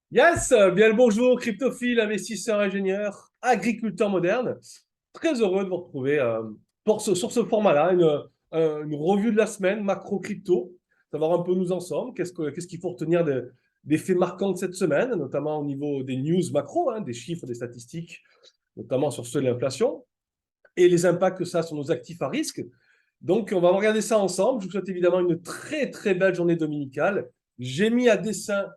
Yes, bien le bonjour, cryptophile, investisseur, ingénieur, agriculteur moderne. Très heureux de vous retrouver sur ce format-là, une revue de la semaine, macro crypto, savoir un peu où nous en sommes, qu'est-ce qu'il faut retenir des faits marquants de cette semaine, notamment au niveau des news macro, hein, des chiffres, des statistiques, notamment sur ceux de l'inflation, et les impacts que ça a sur nos actifs à risque. Donc, on va regarder ça ensemble. Je vous souhaite évidemment une très, très belle journée dominicale. J'ai mis à dessin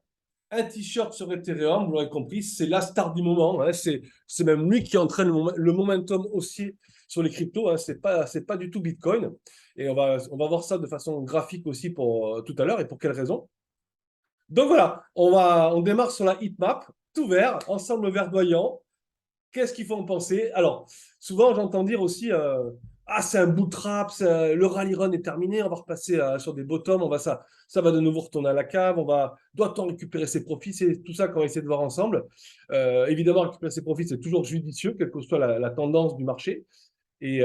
un t-shirt sur Ethereum, vous l'aurez compris, c'est la star du moment. Hein. C'est même lui qui entraîne le momentum aussi sur les cryptos. Hein. C'est pas du tout Bitcoin. Et on va voir ça de façon graphique aussi pour tout à l'heure et pour quelles raisons. Donc voilà, on démarre sur la heatmap, tout vert, ensemble verdoyant. Qu'est-ce qu'il faut en penser? Alors, souvent, j'entends dire aussi ah, c'est un bootstrap, le rally run est terminé, on va repasser sur des bottoms, ça va de nouveau retourner à la cave, doit-on récupérer ses profits? C'est tout ça qu'on va essayer de voir ensemble. Évidemment, récupérer ses profits, c'est toujours judicieux, quelle que soit la tendance du marché. Et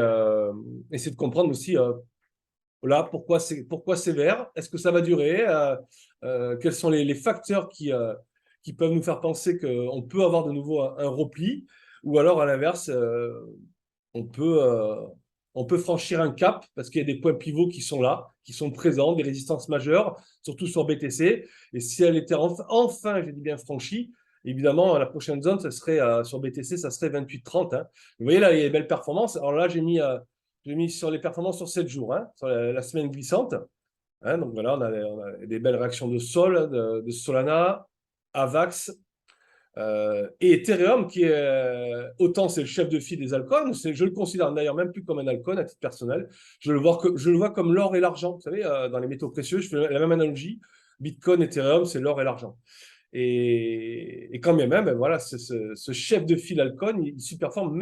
essayer de comprendre aussi là, pourquoi c'est vert, est-ce que ça va durer, quels sont les facteurs qui peuvent nous faire penser qu'on peut avoir de nouveau un repli, ou alors à l'inverse, on peut, euh, on peut franchir un cap parce qu'il y a des points pivots qui sont là, qui sont présents, des résistances majeures, surtout sur BTC. Et si elle était enfin, j'ai dit bien franchie, évidemment, la prochaine zone, ça serait sur BTC, ça serait 28,30. Hein. Vous voyez là, il y a des belles performances. Alors là, j'ai mis sur les performances sur 7 jours, hein, sur la semaine glissante. Hein, donc voilà, on a des belles réactions de Sol, hein, de Solana, Avax, et Ethereum, qui est autant c'est le chef de file des altcoins, je le considère d'ailleurs même plus comme un altcoin à titre personnel. Je le vois comme l'or et l'argent. Vous savez, dans les métaux précieux, je fais la même analogie. Bitcoin, Ethereum, c'est l'or et l'argent. Et quand bien même, ben voilà, ce chef de file altcoin, il superforme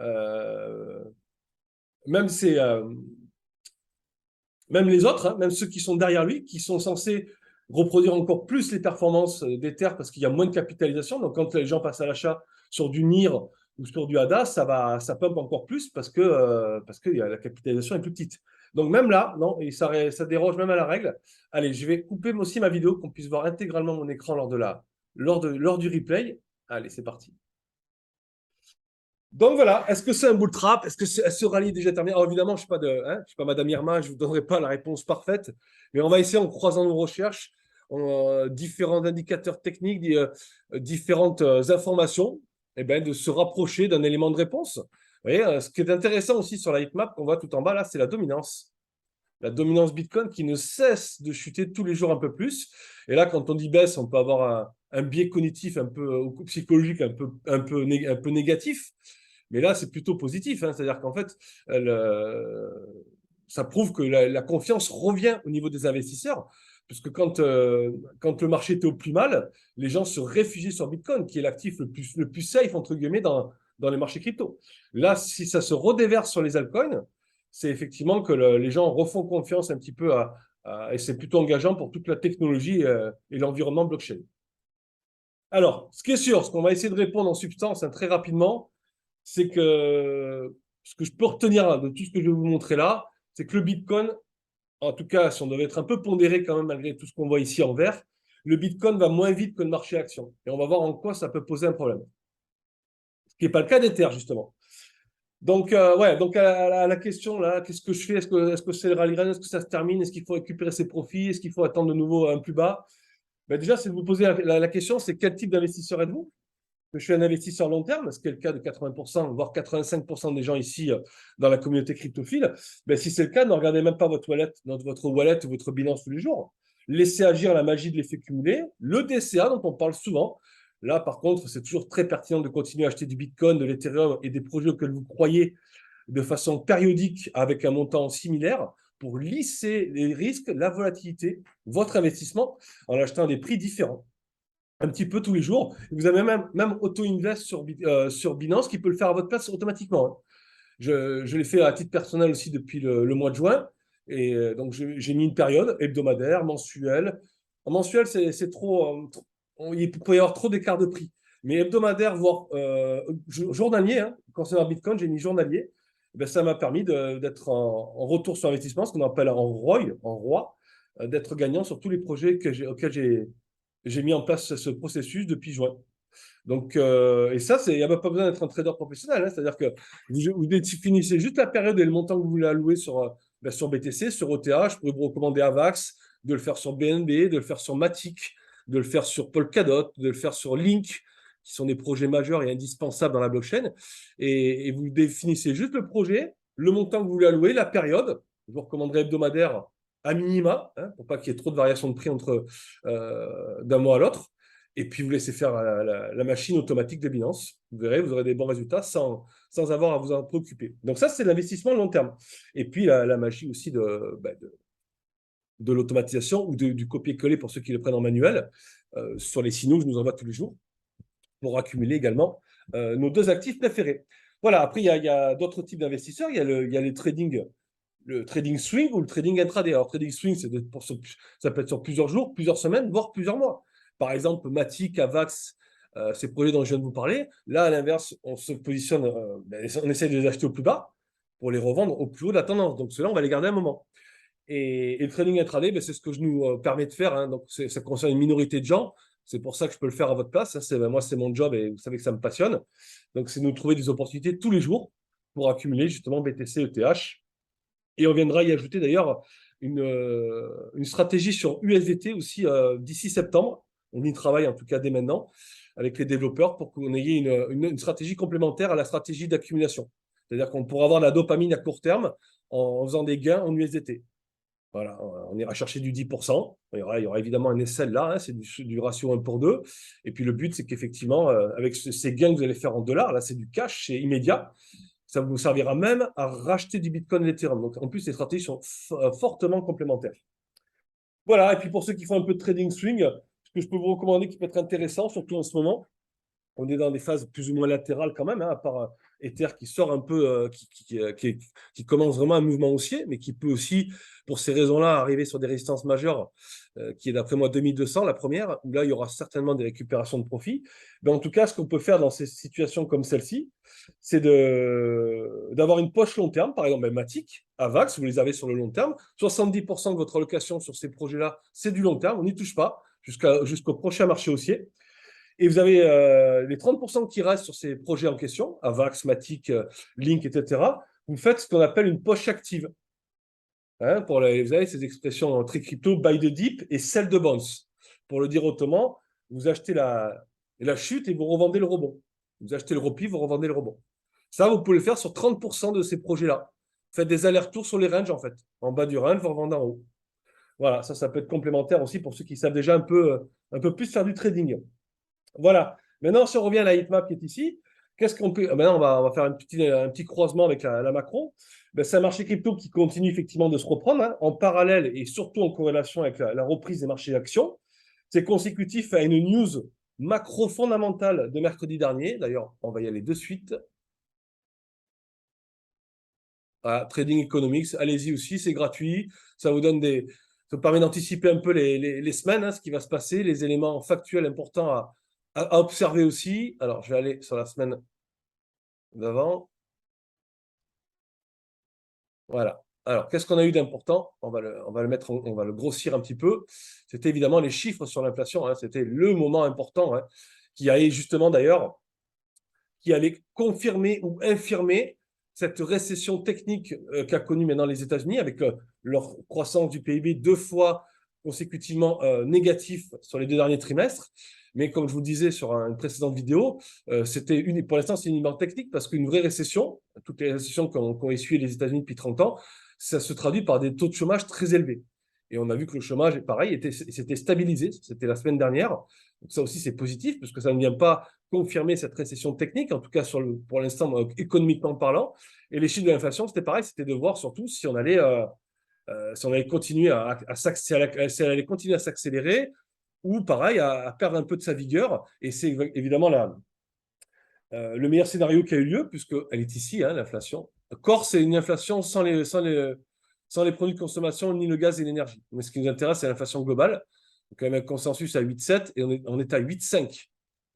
euh, même, ses, même les autres, hein, même ceux qui sont derrière lui, qui sont censés reproduire encore plus les performances des terres parce qu'il y a moins de capitalisation. Donc, quand les gens passent à l'achat sur du NIR ou sur du ADA, ça pump encore plus parce que la capitalisation est plus petite. Donc, même là, non, et ça déroge même à la règle. Allez, je vais couper aussi ma vidéo, qu'on puisse voir intégralement mon écran lors du replay. Allez, c'est parti. Donc voilà, est-ce que c'est un bull trap? Est-ce que ce rallye est déjà terminé? Alors évidemment, je suis pas Madame Irma, je ne vous donnerai pas la réponse parfaite, mais on va essayer en croisant nos recherches, différents indicateurs techniques, différentes informations, et ben, de se rapprocher d'un élément de réponse. Vous voyez, ce qui est intéressant aussi sur la heatmap qu'on voit tout en bas là, c'est la dominance. La dominance Bitcoin qui ne cesse de chuter tous les jours un peu plus. Et là, quand on dit baisse, on peut avoir un biais cognitif un peu psychologique un peu négatif. Mais là, c'est plutôt positif. Hein. C'est-à-dire qu'en fait, euh, ça prouve que la confiance revient au niveau des investisseurs. Puisque quand le marché était au plus mal, les gens se réfugiaient sur Bitcoin, qui est l'actif le plus safe, entre guillemets, dans les marchés crypto. Là, si ça se redéverse sur les altcoins, c'est effectivement que les gens refont confiance un petit peu et c'est plutôt engageant pour toute la technologie et l'environnement blockchain. Alors, ce qui est sûr, ce qu'on va essayer de répondre en substance hein, très rapidement, c'est que ce que je peux retenir là, de tout ce que je vais vous montrer là, c'est que le Bitcoin, en tout cas, si on devait être un peu pondéré quand même malgré tout ce qu'on voit ici en vert, le Bitcoin va moins vite que le marché action. Et on va voir en quoi ça peut poser un problème. Ce qui n'est pas le cas d'Ether, justement. Donc, ouais, donc à la question, là, qu'est-ce que je fais? Est-ce que c'est le rallye run? Est-ce que ça se termine? Est-ce qu'il faut récupérer ses profits? Est-ce qu'il faut attendre de nouveau un plus bas? Ben déjà, c'est de vous poser la question, c'est quel type d'investisseur êtes-vous? Je suis un investisseur long terme, ce qui est le cas de 80%, voire 85% des gens ici dans la communauté cryptophile. Ben, si c'est le cas, ne regardez même pas votre wallet ou votre bilan tous les jours. Laissez agir la magie de l'effet cumulé, le DCA dont on parle souvent. Là, par contre, c'est toujours très pertinent de continuer à acheter du Bitcoin, de l'Ethereum et des projets auxquels vous croyez de façon périodique avec un montant similaire pour lisser les risques, la volatilité, votre investissement en achetant à des prix différents un petit peu tous les jours. Vous avez même auto-invest sur Binance qui peut le faire à votre place automatiquement. Hein. Je l'ai fait à titre personnel aussi depuis le mois de juin. Et donc, j'ai mis une période hebdomadaire, mensuelle. En mensuel, c'est trop. Il peut y avoir trop d'écart de prix. Mais hebdomadaire, voire journalier, hein, concernant Bitcoin, j'ai mis journalier. Ben, ça m'a permis d'être en retour sur investissement, ce qu'on appelle en ROI, d'être gagnant sur tous les projets auxquels J'ai mis en place ce processus depuis juin. Donc, et ça, il n'y a pas besoin d'être un trader professionnel, hein. C'est-à-dire que vous définissez juste la période et le montant que vous voulez allouer sur BTC, sur ETH. Je pourrais vous recommander AVAX, de le faire sur BNB, de le faire sur Matic, de le faire sur Polkadot, de le faire sur Link, qui sont des projets majeurs et indispensables dans la blockchain. Et vous définissez juste le projet, le montant que vous voulez allouer, la période. Je vous recommanderais hebdomadaire à minima, hein, pour pas qu'il y ait trop de variations de prix d'un mois à l'autre. Et puis, vous laissez faire la machine automatique de Binance. Vous verrez, vous aurez des bons résultats sans avoir à vous en préoccuper. Donc, ça, c'est l'investissement long terme. Et puis, la magie aussi de l'automatisation ou du copier-coller pour ceux qui le prennent en manuel sur les signaux que je nous envoie tous les jours pour accumuler également nos deux actifs préférés. Voilà, après, il y a d'autres types d'investisseurs. Il y a le trading swing ou le trading intraday. Alors, trading swing, ça peut être sur plusieurs jours, plusieurs semaines, voire plusieurs mois. Par exemple, Matic, Avax, ces projets dont je viens de vous parler. Là, à l'inverse, on se positionne, on essaie de les acheter au plus bas pour les revendre au plus haut de la tendance. Donc, ceux-là, on va les garder un moment. Et le trading intraday, c'est ce que je nous permets de faire, hein. Donc, ça concerne une minorité de gens. C'est pour ça que je peux le faire à votre place, hein. Moi, c'est mon job et vous savez que ça me passionne. Donc, c'est de nous trouver des opportunités tous les jours pour accumuler justement BTC, ETH. Et on viendra y ajouter d'ailleurs une stratégie sur USDT aussi d'ici septembre. On y travaille en tout cas dès maintenant avec les développeurs pour qu'on ait une stratégie complémentaire à la stratégie d'accumulation. C'est-à-dire qu'on pourra avoir de la dopamine à court terme en faisant des gains en USDT. Voilà, on ira chercher du 10%. Il y aura évidemment un SL là, hein, c'est du ratio 1 pour 2. Et puis le but, c'est qu'effectivement, avec ces gains que vous allez faire en dollars, là, c'est du cash, c'est immédiat. Ça vous servira même à racheter du Bitcoin et l'Ethereum. Donc, en plus, les stratégies sont fortement complémentaires. Voilà, et puis pour ceux qui font un peu de trading swing, ce que je peux vous recommander qui peut être intéressant, surtout en ce moment, on est dans des phases plus ou moins latérales quand même, hein, à part Ether qui sort un peu, qui commence vraiment un mouvement haussier, mais qui peut aussi, pour ces raisons-là, arriver sur des résistances majeures, qui est d'après moi 2200, la première, où là, il y aura certainement des récupérations de profit. Mais en tout cas, ce qu'on peut faire dans ces situations comme celle-ci, c'est d'avoir une poche long terme, par exemple Matic, Avax, vous les avez sur le long terme. 70% de votre allocation sur ces projets-là, c'est du long terme, on n'y touche pas jusqu'au prochain marché haussier. Et vous avez les 30% qui restent sur ces projets en question, Avax, Matic, Link, etc. Vous faites ce qu'on appelle une poche active. Hein, vous avez ces expressions très crypto, buy the dip et sell the bounce. Pour le dire autrement, vous achetez la chute et vous revendez le rebond. Vous achetez le repli, vous revendez le rebond. Ça, vous pouvez le faire sur 30% de ces projets-là. Faites des allers-retours sur les ranges, en fait. En bas du range, vous revendez en haut. Voilà, ça peut être complémentaire aussi pour ceux qui savent déjà un peu plus faire du trading. Voilà. Maintenant, si on revient à la heatmap qui est ici, qu'est-ce qu'on peut. Maintenant, on va faire un petit croisement avec la macro. C'est un marché crypto qui continue effectivement de se reprendre, hein, en parallèle et surtout en corrélation avec la reprise des marchés d'actions. C'est consécutif à une news macro fondamentale de mercredi dernier. D'ailleurs, on va y aller de suite. Voilà, Trading Economics, allez-y aussi, c'est gratuit. Ça vous permet d'anticiper un peu les semaines, hein, ce qui va se passer, les éléments factuels importants à observer aussi. Alors, je vais aller sur la semaine d'avant. Voilà. Alors, qu'est-ce qu'on a eu d'important? On va le grossir un petit peu. C'était évidemment les chiffres sur l'inflation, hein. C'était le moment important, hein, qui allait justement d'ailleurs, qui allait confirmer ou infirmer cette récession technique qu'a connue maintenant les États-Unis avec leur croissance du PIB 2 fois consécutivement négatif sur les 2 derniers trimestres. Mais comme je vous le disais sur une précédente vidéo, pour l'instant, c'est uniquement technique parce qu'une vraie récession, toutes les récessions qu'ont essuyé les États-Unis depuis 30 ans, ça se traduit par des taux de chômage très élevés. Et on a vu que le chômage, pareil, s'était stabilisé. C'était la semaine dernière. Donc ça aussi, c'est positif parce que ça ne vient pas confirmer cette récession technique, en tout cas pour l'instant, économiquement parlant. Et les chiffres de l'inflation, c'était pareil, c'était de voir surtout si on allait continuer si elle allait continuer à s'accélérer ou pareil, à perdre un peu de sa vigueur. Et c'est évidemment le meilleur scénario qui a eu lieu, puisqu'elle est ici, hein, l'inflation. Core, c'est une inflation sans les produits de consommation, ni le gaz et l'énergie. Mais ce qui nous intéresse, c'est l'inflation globale. Donc, quand même un consensus à 8,7 et on est à 8,5.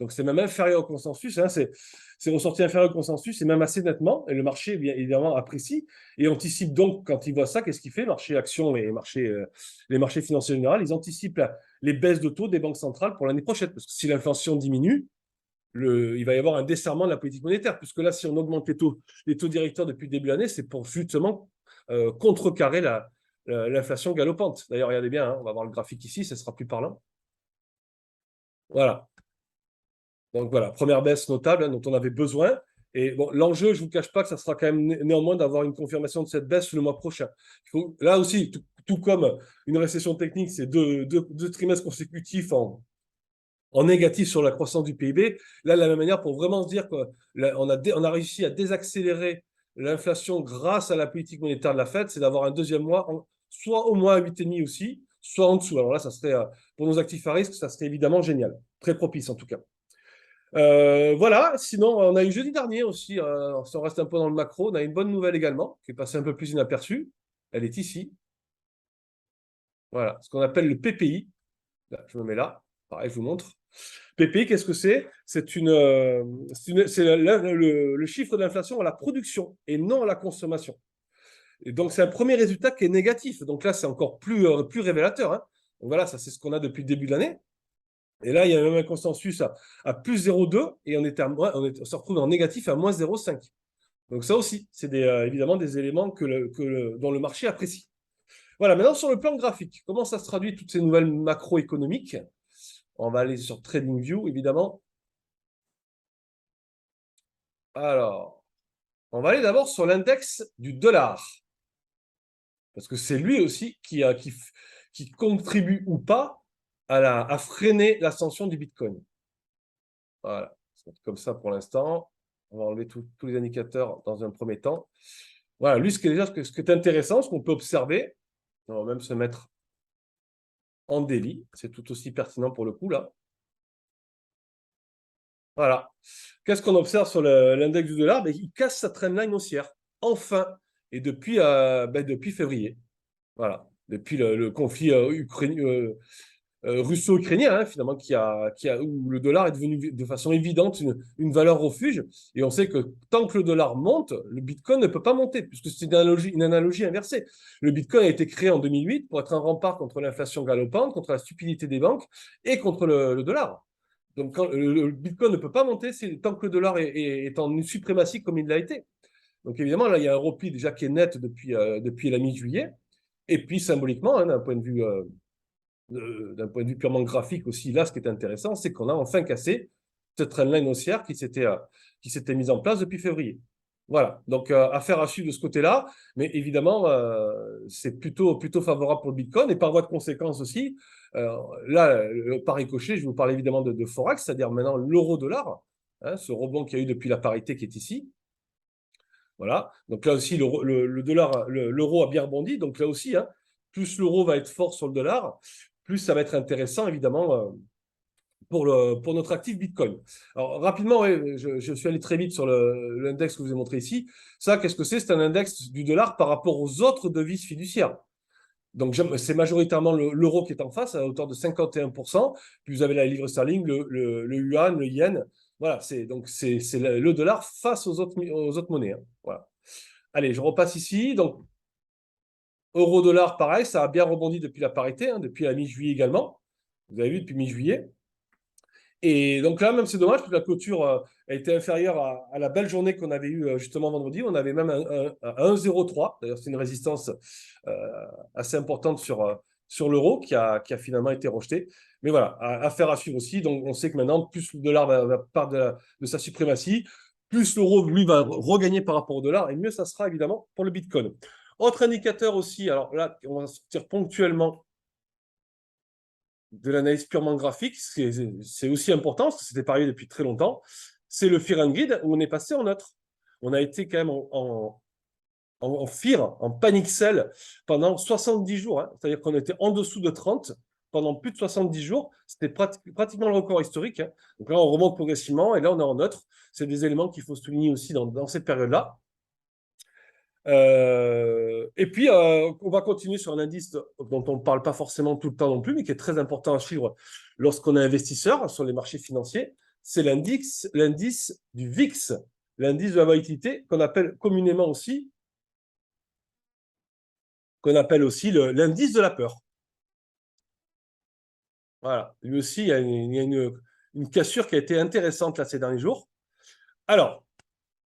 Donc, c'est même inférieur au consensus. Hein, c'est ressorti inférieur au consensus et même assez nettement. Et le marché, bien évidemment, apprécie et anticipe donc, quand il voit ça, qu'est-ce qu'il fait? Marché actions et les marchés financiers en général, ils anticipent les baisses de taux des banques centrales pour l'année prochaine. Parce que si l'inflation diminue, il va y avoir un desserrement de la politique monétaire. Puisque là, si on augmente les taux directeurs depuis le début de l'année, c'est pour justement contrecarrer l'inflation galopante. D'ailleurs, regardez bien, hein, on va voir le graphique ici, ce sera plus parlant. Voilà. Donc voilà, première baisse notable hein, dont on avait besoin. Et bon, l'enjeu, je ne vous cache pas que ça sera quand même néanmoins d'avoir une confirmation de cette baisse le mois prochain. Là aussi, tout comme une récession technique, c'est deux trimestres consécutifs en négatif sur la croissance du PIB. Là, de la même manière, pour vraiment se dire qu'on a réussi à désaccélérer l'inflation grâce à la politique monétaire de la Fed, c'est d'avoir un deuxième mois, soit au moins à 8,5 aussi, soit en dessous. Alors là, ça serait, pour nos actifs à risque, ça serait évidemment génial. Très propice en tout cas. Voilà, sinon, on a eu jeudi dernier aussi, si on reste un peu dans le macro, on a une bonne nouvelle également, qui est passée un peu plus inaperçue. Elle est ici. Voilà, ce qu'on appelle le PPI. Là, je me mets là. Pareil, je vous montre. PPI, qu'est-ce que c'est? C'est le chiffre de l'inflation à la production et non à la consommation. Et donc, c'est un premier résultat qui est négatif. Donc là, c'est encore plus révélateur. Hein. Donc voilà, ça, c'est ce qu'on a depuis le début de l'année. Et là, il y a même un consensus à plus 0,2 et on se retrouve en négatif à moins 0,5. Donc ça aussi, c'est évidemment des éléments dont le marché apprécie. Voilà, maintenant sur le plan graphique, comment ça se traduit toutes ces nouvelles macroéconomiques? On va aller sur TradingView, évidemment. Alors, on va aller d'abord sur l'index du dollar. Parce que c'est lui aussi qui contribue ou pas à freiner l'ascension du Bitcoin. Voilà, c'est comme ça pour l'instant. On va enlever tous les indicateurs dans un premier temps. Voilà, lui, ce qui est intéressant, ce qu'on peut observer, on va même se mettre en daily, c'est tout aussi pertinent pour le coup là. Voilà. Qu'est-ce qu'on observe sur l'index du dollar? Il casse sa trendline haussière, enfin, et depuis février. Voilà, depuis le conflit russo-ukrainien, hein, finalement, où le dollar est devenu de façon évidente une valeur refuge. Et on sait que tant que le dollar monte, le Bitcoin ne peut pas monter, puisque c'est une analogie inversée. Le Bitcoin a été créé en 2008 pour être un rempart contre l'inflation galopante, contre la stupidité des banques et contre le dollar. Donc, quand le Bitcoin ne peut pas monter tant que le dollar est en suprématie comme il l'a été. Donc, évidemment, là, il y a un repli déjà qui est net depuis la mi-juillet. Et puis, symboliquement, hein, d'un point de vue purement graphique aussi, là, ce qui est intéressant, c'est qu'on a enfin cassé cette trendline haussière qui s'était mise en place depuis février. Voilà, donc affaire à suivre de ce côté-là, mais évidemment, c'est plutôt favorable pour le Bitcoin et par voie de conséquence aussi, là, par ricochet, je vous parle évidemment de Forex, c'est-à-dire maintenant l'euro-dollar, hein, ce rebond qu'il y a eu depuis la parité qui est ici. Voilà, donc là aussi, le dollar, l'euro a bien rebondi, donc là aussi, hein, plus l'euro va être fort sur le dollar, plus ça va être intéressant, évidemment, pour notre actif Bitcoin. Alors, rapidement, ouais, je suis allé très vite sur l'index que je vous ai montré ici. Ça, qu'est-ce que c'est? C'est un index du dollar par rapport aux autres devises fiduciaires. Donc, c'est majoritairement l'euro qui est en face, à hauteur de 51%. Puis vous avez la livre sterling, le yuan, le yen. Voilà, c'est le dollar face aux autres monnaies. Hein. Voilà. Allez, je repasse ici. Donc, euro-dollar, pareil, ça a bien rebondi depuis la parité, hein, depuis la mi-juillet également. Vous avez vu, depuis mi-juillet. Et donc là, même c'est dommage, parce que la clôture a été inférieure à la belle journée qu'on avait eue justement vendredi. On avait même un 1,03. D'ailleurs, c'est une résistance assez importante sur l'euro qui a finalement été rejeté. Mais voilà, affaire à suivre aussi. Donc, on sait que maintenant, plus le dollar va part de sa suprématie, plus l'euro, lui, va regagner par rapport au dollar, et mieux ça sera évidemment pour le Bitcoin. Autre indicateur aussi, alors là, on va sortir ponctuellement de l'analyse purement graphique, c'est aussi important, parce que c'était parié depuis très longtemps, c'est le Fear and Greed, où on est passé en neutre. On a été quand même en fear, en panic sell pendant 70 jours. Hein. C'est-à-dire qu'on était en dessous de 30 pendant plus de 70 jours. C'était pratiquement le record historique. Hein. Donc là, on remonte progressivement et là, on est en neutre. C'est des éléments qu'il faut souligner aussi dans cette période-là. Et puis, on va continuer sur un indice dont on ne parle pas forcément tout le temps non plus, mais qui est très important à suivre lorsqu'on est investisseur sur les marchés financiers. c'est l'indice du VIX, l'indice de la volatilité qu'on appelle communément aussi, l'indice de la peur. Voilà, lui aussi, il y a une cassure qui a été intéressante là ces derniers jours. Alors,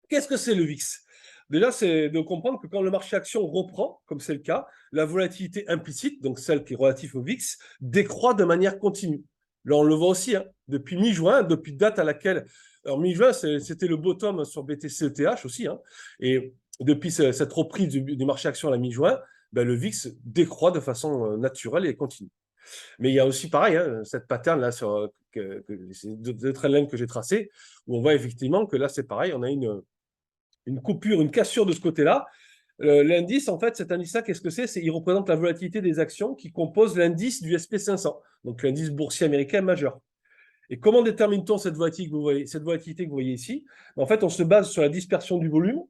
qu'est-ce que c'est le VIX? Déjà, c'est de comprendre que quand le marché action reprend, comme c'est le cas, la volatilité implicite, donc celle qui est relative au VIX, décroît de manière continue. Là, on le voit aussi, hein, depuis mi-juin, depuis date à laquelle. Alors, mi-juin, c'était le bottom sur BTC-ETH aussi. Hein, et depuis cette reprise du marché action à la mi-juin, ben, le VIX décroît de façon naturelle et continue. Mais il y a aussi, pareil, hein, cette pattern-là, sur ces deux trendlines que j'ai tracées, où on voit effectivement que là, c'est pareil, on a une coupure, une cassure de ce côté-là. L'indice, en fait, cet indice-là, qu'est-ce que c'est? Il représente la volatilité des actions qui composent l'indice du SP500, donc l'indice boursier américain majeur. Et comment détermine-t-on cette volatilité que vous voyez ici? En fait, on se base sur la dispersion du volume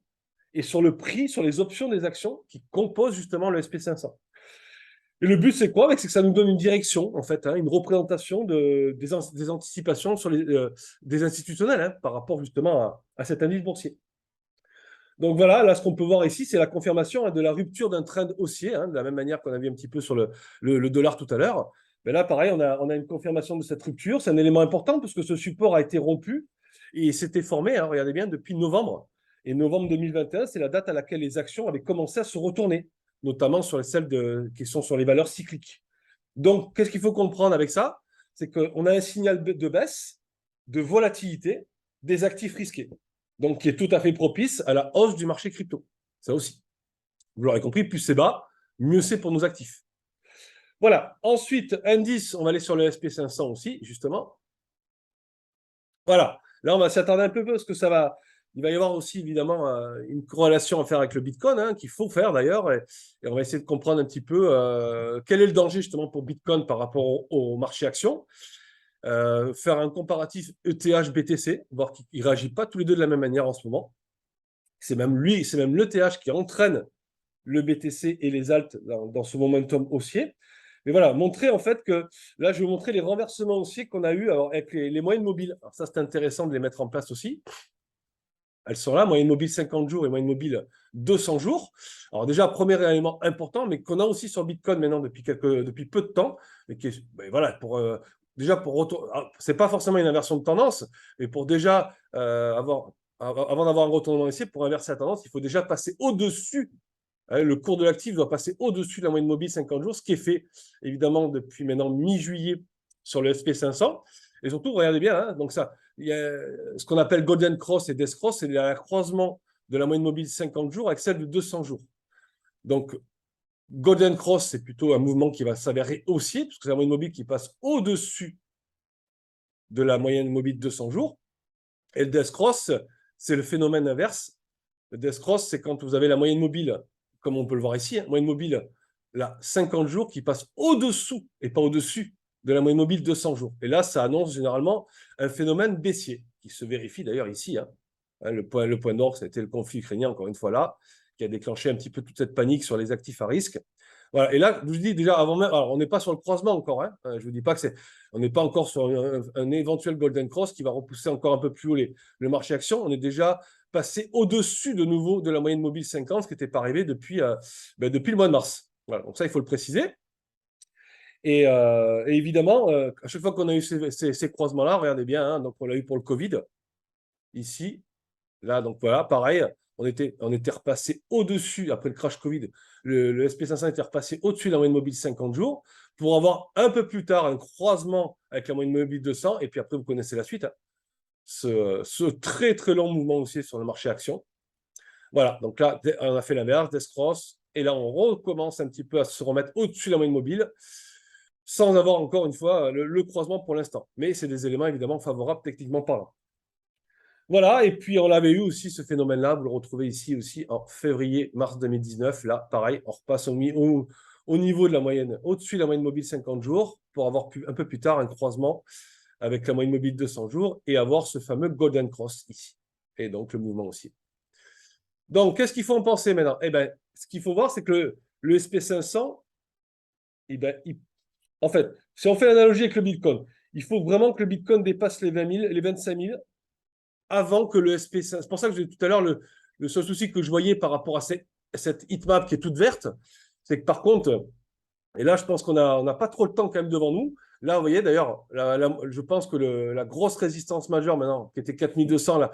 et sur le prix, sur les options des actions qui composent justement le SP500. Et le but, c'est quoi? C'est que ça nous donne une direction, en fait, hein, une représentation des anticipations sur des institutionnels hein, par rapport justement à cet indice boursier. Donc voilà, là, ce qu'on peut voir ici, c'est la confirmation hein, de la rupture d'un trend haussier, hein, de la même manière qu'on a vu un petit peu sur le dollar tout à l'heure. Mais là, pareil, on a une confirmation de cette rupture. C'est un élément important parce que ce support a été rompu et s'était formé, hein, regardez bien, depuis novembre. Et novembre 2021, c'est la date à laquelle les actions avaient commencé à se retourner, notamment sur celles qui sont sur les valeurs cycliques. Donc, qu'est-ce qu'il faut comprendre avec ça? C'est qu'on a un signal de baisse, de volatilité des actifs risqués. Donc, qui est tout à fait propice à la hausse du marché crypto. Ça aussi. Vous l'aurez compris, plus c'est bas, mieux c'est pour nos actifs. Voilà. Ensuite, indice, on va aller sur le SP500 aussi, justement. Voilà. Là, on va s'attarder un peu parce que il va y avoir aussi évidemment une corrélation à faire avec le Bitcoin, hein, qu'il faut faire d'ailleurs, et on va essayer de comprendre un petit peu quel est le danger justement pour Bitcoin par rapport au marché action. Faire un comparatif ETH-BTC, voir qu'il ne réagit pas tous les deux de la même manière en ce moment. C'est même l'ETH qui entraîne le BTC et les alts dans ce momentum haussier. Mais voilà, montrer en fait que là, je vais vous montrer les renversements haussiers qu'on a eu avec les moyennes mobiles. Alors ça, c'est intéressant de les mettre en place aussi. Elles sont là, moyenne mobile 50 jours et moyenne mobile 200 jours. Alors déjà, premier élément important, mais qu'on a aussi sur Bitcoin maintenant depuis peu de temps, mais qui est, ben voilà, c'est pas forcément une inversion de tendance, mais pour déjà avant d'avoir un retournement ici, pour inverser la tendance, il faut déjà passer au-dessus. Hein, le cours de l'actif doit passer au-dessus de la moyenne mobile 50 jours, ce qui est fait évidemment depuis maintenant mi-juillet sur le SP500. Et surtout, regardez bien, hein, donc ça, il y a ce qu'on appelle Golden Cross et Death Cross, c'est le croisement de la moyenne mobile 50 jours avec celle de 200 jours. Donc, Golden Cross, c'est plutôt un mouvement qui va s'avérer haussier, parce que c'est la moyenne mobile qui passe au-dessus de la moyenne mobile 200 jours. Et le Death Cross, c'est le phénomène inverse. Le Death Cross, c'est quand vous avez la moyenne mobile, comme on peut le voir ici, hein, moyenne mobile, là, 50 jours qui passe au-dessous et pas au-dessus de la moyenne mobile 200 jours. Et là, ça annonce généralement un phénomène baissier, qui se vérifie d'ailleurs ici. Hein. Le point d'orgue, ça a été le conflit ukrainien, encore une fois là, qui a déclenché un petit peu toute cette panique sur les actifs à risque. Voilà. Et là, je vous dis déjà, avant même, alors on n'est pas sur le croisement encore. Hein. Je ne vous dis pas que on n'est pas encore sur un éventuel Golden Cross qui va repousser encore un peu plus haut le marché action. On est déjà passé au-dessus de nouveau de la moyenne mobile 50, ce qui n'était pas arrivé depuis le mois de mars. Voilà. Donc ça, il faut le préciser. Et évidemment, à chaque fois qu'on a eu ces croisements-là, regardez bien, hein, donc on l'a eu pour le Covid, ici, là, donc voilà, pareil, on était repassé au-dessus, après le crash Covid, le SP500 était repassé au-dessus de la moyenne mobile 50 jours, pour avoir un peu plus tard un croisement avec la moyenne mobile 200, et puis après, vous connaissez la suite, hein, ce très très long mouvement aussi sur le marché action. Voilà, donc là, on a fait l'inverse, Death Cross, et là, on recommence un petit peu à se remettre au-dessus de la moyenne mobile, sans avoir encore une fois le croisement pour l'instant. Mais c'est des éléments évidemment favorables techniquement parlant. Voilà, et puis on avait eu aussi ce phénomène-là, vous le retrouvez ici aussi en février-mars 2019. Là, pareil, on repasse au niveau de la moyenne, au-dessus de la moyenne mobile 50 jours, pour avoir un peu plus tard un croisement avec la moyenne mobile 200 jours et avoir ce fameux Golden Cross ici. Et donc le mouvement aussi. Donc, qu'est-ce qu'il faut en penser maintenant? Eh bien, ce qu'il faut voir, c'est que le SP500, eh ben, en fait, si on fait l'analogie avec le Bitcoin, il faut vraiment que le Bitcoin dépasse les 20 000, les 25 000 avant que le SP5. C'est pour ça que je disais tout à l'heure, le seul souci que je voyais par rapport à cette heatmap qui est toute verte, c'est que par contre, et là, je pense qu'on n'a pas trop le temps quand même devant nous. Là, vous voyez, d'ailleurs, je pense que la grosse résistance majeure maintenant, qui était 4200, là,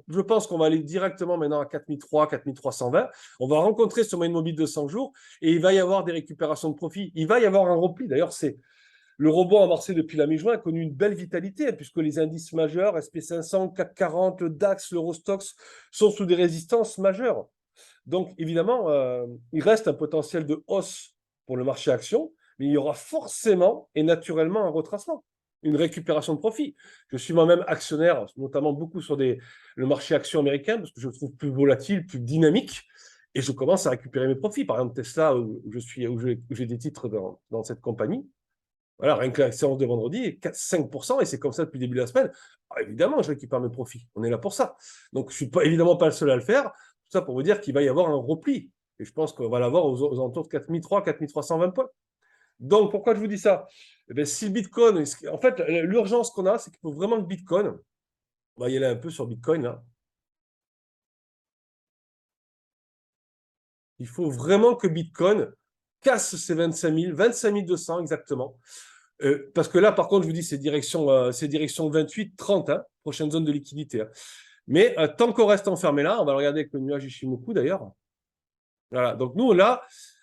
je pense qu'on va aller directement maintenant à 4003, 4320. On va rencontrer sur moyenne mobile de 100 jours et il va y avoir des récupérations de profit. Il va y avoir un repli. D'ailleurs, le rebond amorcé depuis la mi-juin a connu une belle vitalité, hein, puisque les indices majeurs, SP500, CAC 40, le DAX, l'Eurostoxx, sont sous des résistances majeures. Donc, évidemment, il reste un potentiel de hausse pour le marché action, mais il y aura forcément et naturellement un retracement, une récupération de profit. Je suis moi-même actionnaire, notamment beaucoup sur le marché action américain, parce que je le trouve plus volatile, plus dynamique, et je commence à récupérer mes profits. Par exemple, Tesla, où j'ai des titres dans cette compagnie. Voilà, rien que la séance de vendredi, 5%, et c'est comme ça depuis le début de la semaine. Alors, évidemment, je récupère mes profits. On est là pour ça. Donc, je ne suis évidemment pas le seul à le faire. Tout ça pour vous dire qu'il va y avoir un repli. Et je pense qu'on va l'avoir aux alentours de 4300, 4320 points. Donc, pourquoi je vous dis ça? Eh bien, si le Bitcoin, en fait, l'urgence qu'on a, c'est qu'il faut vraiment que Bitcoin, on va y aller un peu sur Bitcoin, là. Il faut vraiment que Bitcoin casse ces 25 200 exactement. Parce que là, par contre, je vous dis, c'est direction 28-30, hein, prochaine zone de liquidité. Hein. Mais tant qu'on reste enfermé là, on va le regarder avec le nuage Ishimoku d'ailleurs. Voilà. Donc nous, là,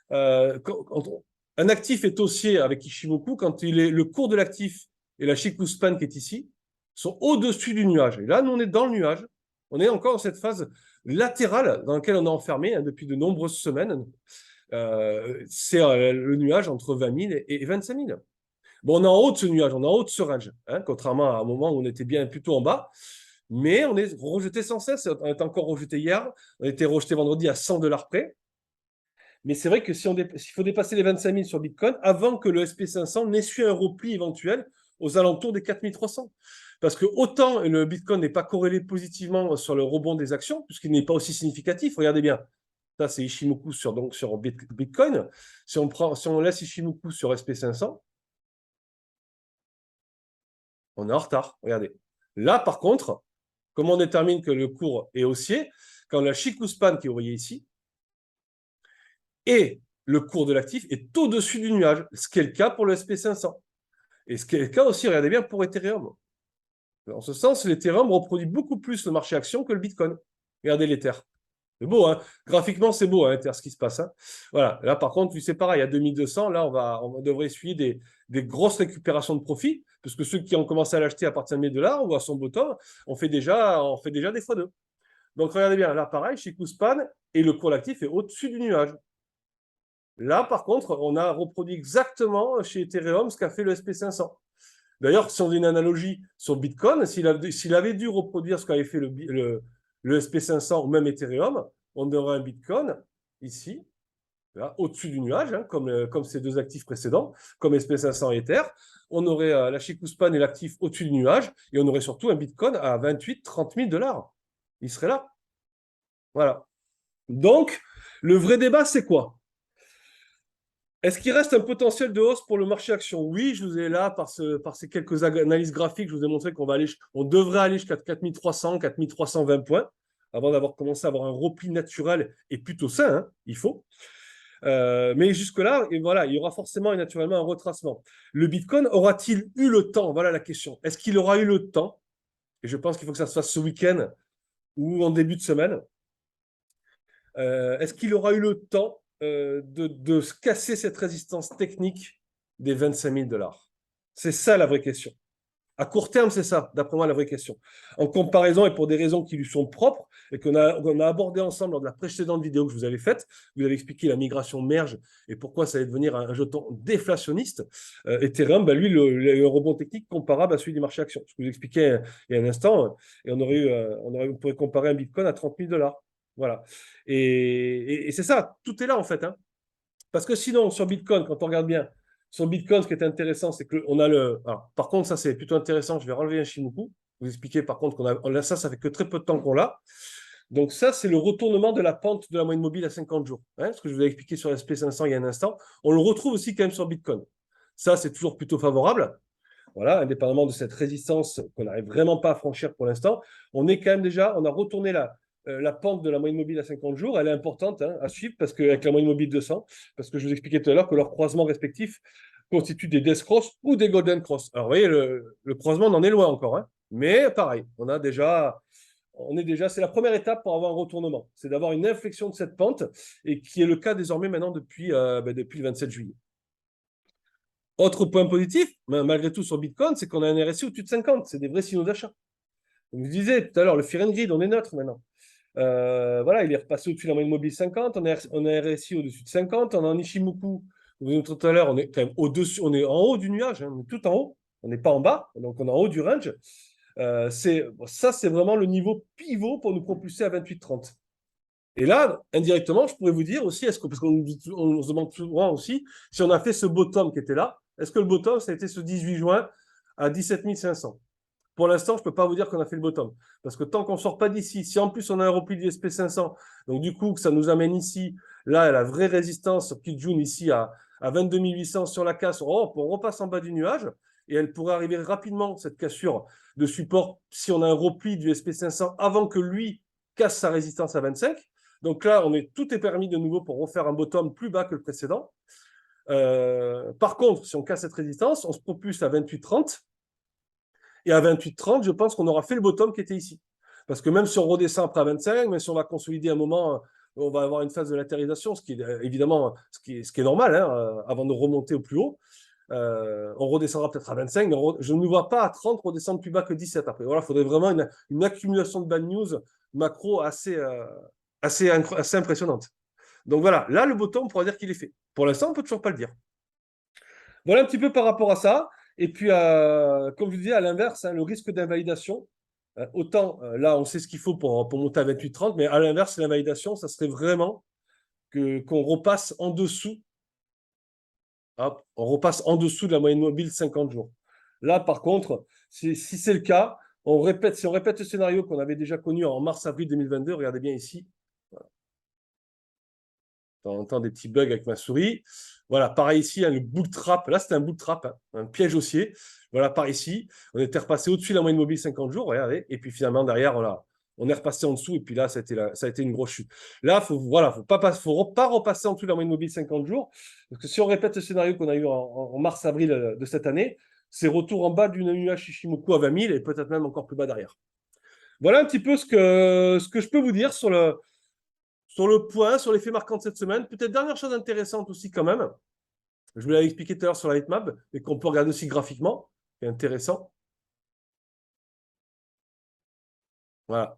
un actif est haussier avec Ishimoku quand le cours de l'actif et la Chikou Span qui est ici sont au-dessus du nuage. Et là, nous, on est dans le nuage. On est encore dans cette phase latérale dans laquelle on est enfermé hein, depuis de nombreuses semaines. C'est le nuage entre 20 000 et 25 000. Bon, on est en haut de ce nuage, on est en haut de ce range, hein, contrairement à un moment où on était bien plutôt en bas. Mais on est rejeté sans cesse. On est encore rejeté hier. On a été rejeté vendredi à 100 $ près. Mais c'est vrai que s'il faut dépasser les 25 000 sur Bitcoin avant que le SP500 n'essuie un repli éventuel aux alentours des 4300. Parce que autant le Bitcoin n'est pas corrélé positivement sur le rebond des actions, puisqu'il n'est pas aussi significatif. Regardez bien. Ça, c'est Ishimoku sur Bitcoin. Si on laisse Ishimoku sur SP500, on est en retard. Regardez. Là, par contre, comment on détermine que le cours est haussier? Quand la Chikou Span, qui est envoyée ici, et le cours de l'actif est au-dessus du nuage, ce qui est le cas pour le SP500. Et ce qui est le cas aussi, regardez bien, pour Ethereum. En ce sens, l'Ethereum reproduit beaucoup plus le marché action que le Bitcoin. Regardez l'Ether. C'est beau, hein. Graphiquement, c'est beau, hein, Ether, ce qui se passe. Hein. Voilà. Là, par contre, c'est pareil, à 2200, là, on devrait essuyer des grosses récupérations de profit, parce que ceux qui ont commencé à l'acheter à partir de 1000 $, ou à son bottom, on fait déjà des fois deux. Donc, regardez bien, là, pareil, chez Kouspan, et le cours d'actif est au-dessus du nuage. Là, par contre, on a reproduit exactement chez Ethereum ce qu'a fait le SP500. D'ailleurs, si on fait une analogie sur Bitcoin, s'il avait dû reproduire ce qu'avait fait le SP500 ou même Ethereum, on aurait un Bitcoin ici, au-dessus du nuage, hein, comme ces deux actifs précédents, comme SP500 et Ether. On aurait la Chikou Span et l'actif au-dessus du nuage, et on aurait surtout un Bitcoin à 28-30 000 $. Il serait là. Voilà. Donc, le vrai débat, c'est quoi? Est-ce qu'il reste un potentiel de hausse pour le marché action? Oui, je vous ai là, par ces quelques analyses graphiques, je vous ai montré on devrait aller jusqu'à 4300, 4320 points avant d'avoir commencé à avoir un repli naturel et plutôt sain, hein, il faut. Mais jusque-là, et voilà, il y aura forcément et naturellement un retracement. Le Bitcoin aura-t-il eu le temps? Voilà la question. Est-ce qu'il aura eu le temps? Et je pense qu'il faut que ça se fasse ce week-end ou en début de semaine. Est-ce qu'il aura eu le temps de casser cette résistance technique des 25 000 $? C'est ça la vraie question. À court terme, c'est ça, d'après moi, la vraie question. En comparaison et pour des raisons qui lui sont propres et qu'on a abordé ensemble lors de la précédente vidéo que je vous avais faite, vous avez expliqué la migration merge et pourquoi ça allait devenir un jeton déflationniste. Ethereum, bah, lui, le rebond technique comparable à celui du marché action. Ce que je vous expliquais il y a un instant, et on pourrait comparer un Bitcoin à 30 000 $. Voilà. Et c'est ça, tout est là en fait. Hein. Parce que sinon, sur Bitcoin, quand on regarde bien, sur Bitcoin, ce qui est intéressant, c'est qu'on a le. Alors, par contre, ça, c'est plutôt intéressant. Je vais relever un Shimoku. Vous expliquer, par contre, ça fait que très peu de temps qu'on l'a. Donc, ça, c'est le retournement de la pente de la moyenne mobile à 50 jours. Hein, ce que je vous ai expliqué sur SP500 il y a un instant. On le retrouve aussi quand même sur Bitcoin. Ça, c'est toujours plutôt favorable. voilà, indépendamment de cette résistance qu'on n'arrive vraiment pas à franchir pour l'instant, on est quand même déjà, on a retourné la pente de la moyenne mobile à 50 jours, elle est importante hein, à suivre parce qu'avec la moyenne mobile 200, parce que je vous expliquais tout à l'heure que leurs croisements respectifs constituent des Death Cross ou des Golden Cross. Alors, vous voyez, le croisement, on en est loin encore, hein, mais pareil, c'est la première étape pour avoir un retournement, c'est d'avoir une inflexion de cette pente et qui est le cas désormais maintenant depuis le 27 juillet. Autre point positif, malgré tout sur Bitcoin, c'est qu'on a un RSI au-dessus de 50, c'est des vrais signaux d'achat. Comme je disais tout à l'heure, le Fear and Greed, on est neutre maintenant. Voilà, il est repassé au-dessus de la moyenne mobile 50, on a un RSI au-dessus de 50, on a un Ishimoku, tout à l'heure, on est quand même au-dessus, on est en haut du nuage, hein, on est tout en haut, on n'est pas en bas, donc on est en haut du range. Ça, c'est vraiment le niveau pivot pour nous propulser à 28,30. Et là, indirectement, je pourrais vous dire aussi, parce qu'on on se demande souvent aussi, si on a fait ce bottom qui était là, est-ce que le bottom, ça a été ce 18 juin à 17 500? Pour l'instant, je ne peux pas vous dire qu'on a fait le bottom. Parce que tant qu'on ne sort pas d'ici, si en plus on a un repli du SP500, donc du coup, ça nous amène ici, là, la vraie résistance sur Kijun, ici à 22 800 sur la casse, on repasse en bas du nuage, et elle pourrait arriver rapidement, cette cassure de support, si on a un repli du SP500 avant que lui casse sa résistance à 25. Donc là, tout est permis de nouveau pour refaire un bottom plus bas que le précédent. Par contre, si on casse cette résistance, on se propulse à 28,30. Et à 28,30, je pense qu'on aura fait le bottom qui était ici. Parce que même si on redescend après à 25, même si on va consolider un moment, on va avoir une phase de latérisation, ce qui est évidemment ce qui est normal hein, avant de remonter au plus haut. On redescendra peut-être à 25, mais je ne nous vois pas à 30 redescendre plus bas que 17 après. Voilà, il faudrait vraiment une accumulation de bad news macro assez impressionnante. Donc voilà, là, le bottom, on pourra dire qu'il est fait. Pour l'instant, on ne peut toujours pas le dire. Voilà un petit peu par rapport à ça. Et puis, comme je vous disais, à l'inverse, hein, le risque d'invalidation, autant là, on sait ce qu'il faut pour monter à 28,30, mais à l'inverse, l'invalidation, ça serait vraiment qu'on repasse en dessous. Hop, on repasse en dessous de la moyenne mobile 50 jours. Là, par contre, si c'est le cas, si on répète le scénario qu'on avait déjà connu en mars-avril 2022, regardez bien ici. Voilà. On entend des petits bugs avec ma souris. Voilà, pareil ici, hein, le bull trap. Là, c'était un bull trap, hein, un piège haussier. Voilà, par ici, on était repassé au-dessus de la moyenne mobile 50 jours, regardez. Et puis finalement, derrière, on est repassé en dessous. Et puis là, ça a été une grosse chute. Là, faut pas repasser en dessous de la moyenne mobile 50 jours. Parce que si on répète le scénario qu'on a eu en mars-avril de cette année, c'est retour en bas d'une nuage Ishimoku à 20 000 et peut-être même encore plus bas derrière. Voilà un petit peu ce que je peux vous dire sur le point, sur les faits marquants de cette semaine. Peut-être dernière chose intéressante aussi quand même. Je vous l'avais expliqué tout à l'heure sur la heatmap, mais qu'on peut regarder aussi graphiquement. C'est intéressant. Voilà.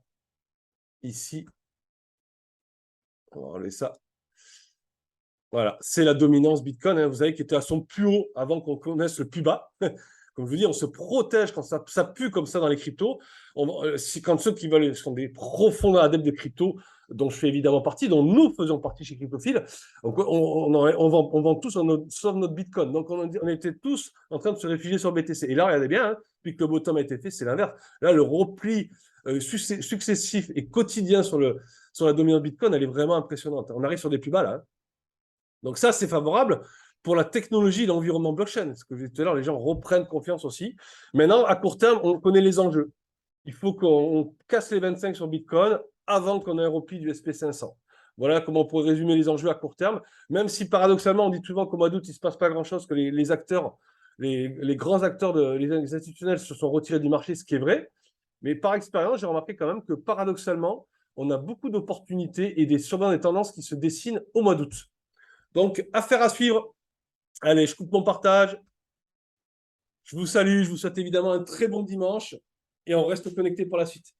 Ici, on va enlever ça. Voilà, c'est la dominance Bitcoin. Hein, vous savez, qui était à son plus haut avant qu'on connaisse le plus bas. Comme je vous dis, on se protège quand ça pue comme ça dans les cryptos. Quand ceux qui veulent sont des profonds adeptes de crypto, dont je fais évidemment partie, dont nous faisons partie chez Cryptophile, donc on vend tous sauf notre Bitcoin. Donc on était tous en train de se réfugier sur BTC. Et là, regardez bien, hein, depuis que le bottom a été fait, c'est l'inverse. Là, le repli successif et quotidien sur la dominance Bitcoin, elle est vraiment impressionnante. On arrive sur des plus bas là. Hein. Donc ça, c'est favorable pour la technologie et l'environnement blockchain. Ce que je disais tout à l'heure, les gens reprennent confiance aussi. Maintenant, à court terme, on connaît les enjeux. Il faut qu'on casse les 25 sur Bitcoin avant qu'on ait un repli du SP500. Voilà comment on pourrait résumer les enjeux à court terme, même si paradoxalement, on dit souvent qu'au mois d'août, il ne se passe pas grand-chose, que les acteurs, les grands acteurs, les institutionnels se sont retirés du marché, ce qui est vrai. Mais par expérience, j'ai remarqué quand même que paradoxalement, on a beaucoup d'opportunités et sûrement des tendances qui se dessinent au mois d'août. Donc, affaire à suivre. Allez, je coupe mon partage. Je vous salue, je vous souhaite évidemment un très bon dimanche et on reste connecté pour la suite.